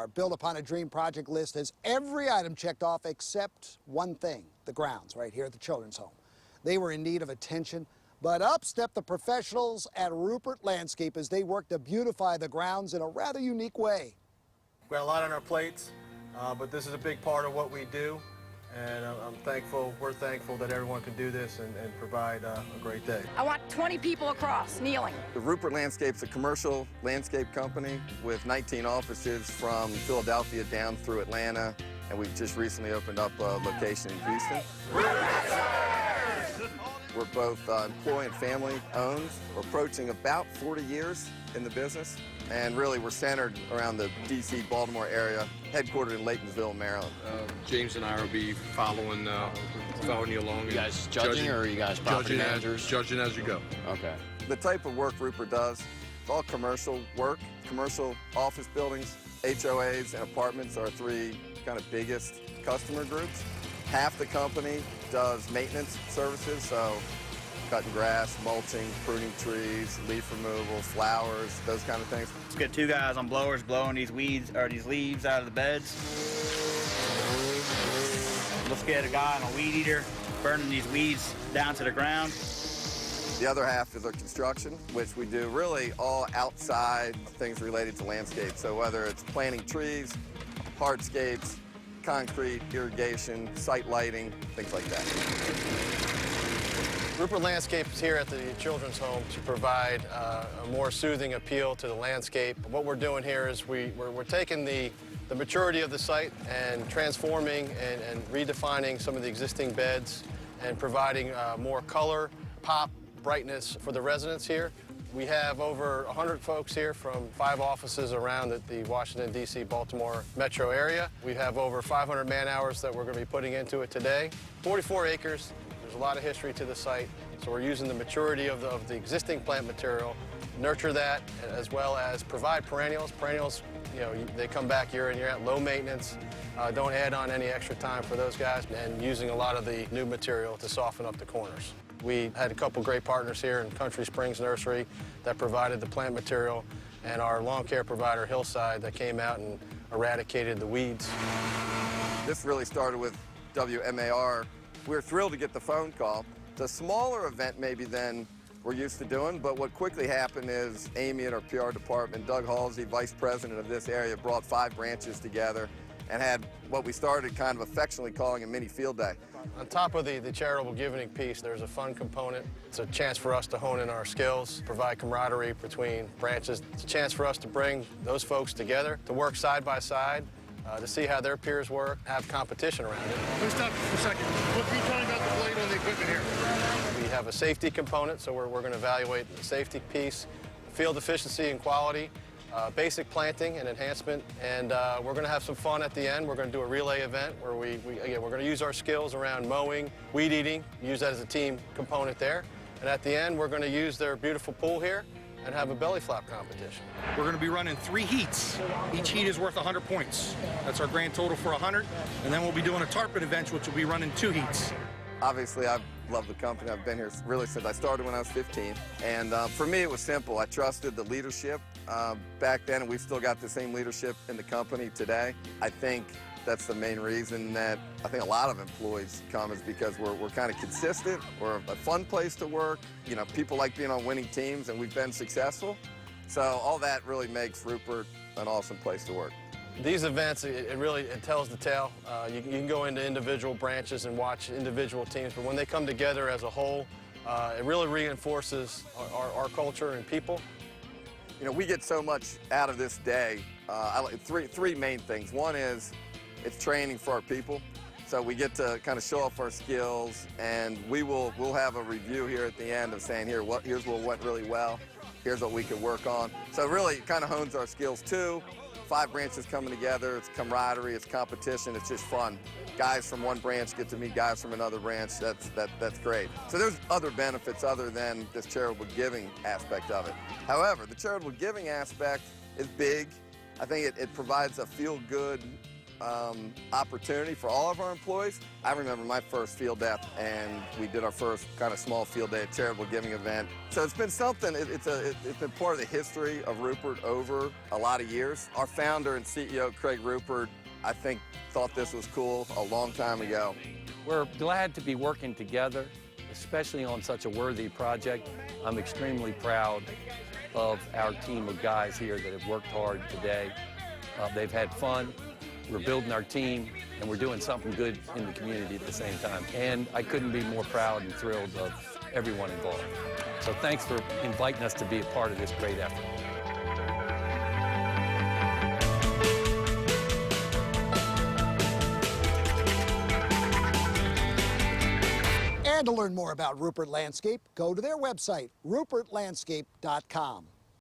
Our Build Upon a Dream project list has every item checked off except one thing, the grounds right here at the children's home. They were in need of attention, but up stepped the professionals at Ruppert Landscape as they worked to beautify the grounds in a rather unique way. We've got a lot on our plates, but this is a big part of what we do. And I'm thankful, we're thankful that everyone can do this and provide a great day. I want 20 people across, kneeling. The Ruppert Landscape's a commercial landscape company with 19 offices from Philadelphia down through Atlanta, and we've just recently opened up a location in Houston. We're both employee and family owned. We're approaching about 40 years in the business, and really we're centered around the D.C. Baltimore area, headquartered in Laytonville, Maryland. James and I will be following you along. You guys judging or are you guys property managers? Judging as you go. Okay. The type of work Ruppert does, it's all commercial work, commercial office buildings, HOAs, and apartments are three kind of biggest customer groups. Half the company does maintenance services, so cutting grass, mulching, pruning trees, leaf removal, flowers, those kind of things. Let's get two guys on blowers blowing these weeds or these leaves out of the beds. Let's get a guy on a weed eater burning these weeds down to the ground. The other half is our construction, which we do really all outside things related to landscape. So whether it's planting trees, hardscapes, concrete, irrigation, site lighting, things like that. Ruppert Landscape is here at the children's home to provide a more soothing appeal to the landscape. What we're doing here is we're taking the maturity of the site and transforming and redefining some of the existing beds and providing more color, pop, brightness for the residents here. We have over 100 folks here from 5 offices around the Washington, D.C., Baltimore metro area. We have over 500 man-hours that we're going to be putting into it today. 44 acres. There's a lot of history to the site, so we're using the maturity of the existing plant material, nurture that, as well as provide perennials. Perennials, you know, they come back year in, year out, low maintenance. Don't add on any extra time for those guys, and using a lot of the new material to soften up the corners. We had a couple great partners here in Country Springs Nursery that provided the plant material, and our lawn care provider, Hillside, that came out and eradicated the weeds. This really started with WMAR. We were thrilled to get the phone call. It's a smaller event maybe than we're used to doing, but what quickly happened is Amy at our PR department, Doug Halsey, vice president of this area, brought 5 branches together and had what we started kind of affectionately calling a mini field day. On top of the charitable giving piece, there's a fun component. It's a chance for us to hone in our skills, provide camaraderie between branches. It's a chance for us to bring those folks together, to work side by side, to see how their peers work, have competition around it. Let me stop for a second. What can you tell me about the blade on the equipment here? We have a safety component, so we're going to evaluate the safety piece, field efficiency and quality, basic planting and enhancement, and we're going to have some fun at the end. We're going to do a relay event where again, we're going to use our skills around mowing, weed eating, use that as a team component there. And at the end, we're going to use their beautiful pool here and have a belly flop competition. We're going to be running 3 heats. Each heat is worth 100 points. That's our grand total for 100. And then we'll be doing a tarpon event, which will be running 2 heats. Obviously, I've loved the company. I've been here really since I started when I was 15. And for me, it was simple. I trusted the leadership back then, and we've still got the same leadership in the company today. I think that's the main reason that I think a lot of employees come, is because we're kind of consistent. We're a fun place to work. You know, people like being on winning teams, and we've been successful. So all that really makes Ruppert an awesome place to work. These events, it really tells the tale. You can go into individual branches and watch individual teams, but when they come together as a whole, it really reinforces our culture and people. You know, we get so much out of this day. Three main things. One is it's training for our people. So we get to kind of show off our skills, and we'll have a review here at the end of saying, here's what went really well, here's what we could work on. So really, it kind of hones our skills too. 5 branches coming together, it's camaraderie, it's competition, it's just fun. Guys from one branch get to meet guys from another branch. That's great. So there's other benefits other than this charitable giving aspect of it. However, the charitable giving aspect is big. I think it provides a feel-good opportunity for all of our employees. I remember my first field day, and we did our first kind of small field day, charitable giving event. So it's been something, it's been part of the history of Ruppert over a lot of years. Our founder and CEO, Craig Ruppert, I think thought this was cool a long time ago. We're glad to be working together, especially on such a worthy project. I'm extremely proud of our team of guys here that have worked hard today. They've had fun, we're building our team, and we're doing something good in the community at the same time. And I couldn't be more proud and thrilled of everyone involved. So thanks for inviting us to be a part of this great effort. And to learn more about Ruppert Landscape, go to their website, ruppertlandscape.com.